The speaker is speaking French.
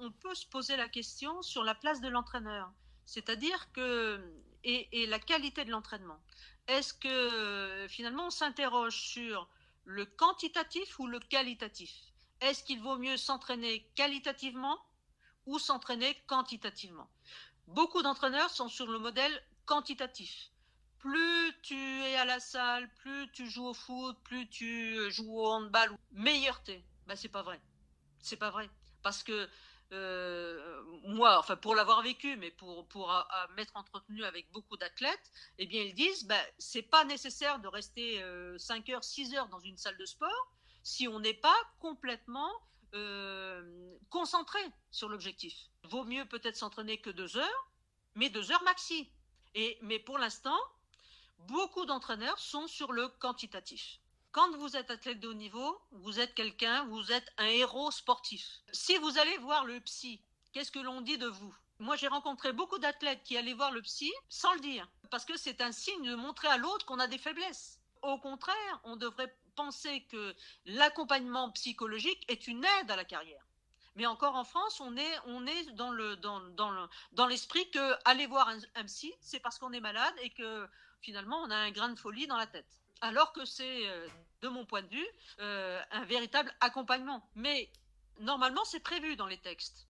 on peut se poser la question sur la place de l'entraîneur. C'est-à-dire que et la qualité de l'entraînement. Est-ce que, finalement, on s'interroge sur le quantitatif ou le qualitatif? Est-ce qu'il vaut mieux s'entraîner qualitativement ou s'entraîner quantitativement? Beaucoup d'entraîneurs sont sur le modèle quantitatif. Plus tu es à la salle, plus tu joues au foot, plus tu joues au handball, meilleur t'es. Ben, c'est pas vrai. C'est pas vrai. Parce que moi, enfin pour l'avoir vécu, mais pour m'être entretenu avec beaucoup d'athlètes, eh bien ils disent, ben, c'est pas nécessaire de rester 5 heures, 6 heures dans une salle de sport si on n'est pas complètement concentré sur l'objectif. Vaut mieux peut-être s'entraîner que 2 heures, mais 2 heures maxi. Mais pour l'instant, beaucoup d'entraîneurs sont sur le quantitatif. Quand vous êtes athlète de haut niveau, vous êtes quelqu'un, vous êtes un héros sportif. Si vous allez voir le psy, qu'est-ce que l'on dit de vous? Moi, j'ai rencontré beaucoup d'athlètes qui allaient voir le psy sans le dire, parce que c'est un signe de montrer à l'autre qu'on a des faiblesses. Au contraire, on devrait penser que l'accompagnement psychologique est une aide à la carrière. Mais encore en France, on est dans l'esprit que aller voir un psy, c'est parce qu'on est malade et que finalement on a un grain de folie dans la tête. Alors que c'est, de mon point de vue, un véritable accompagnement. Mais normalement, c'est prévu dans les textes.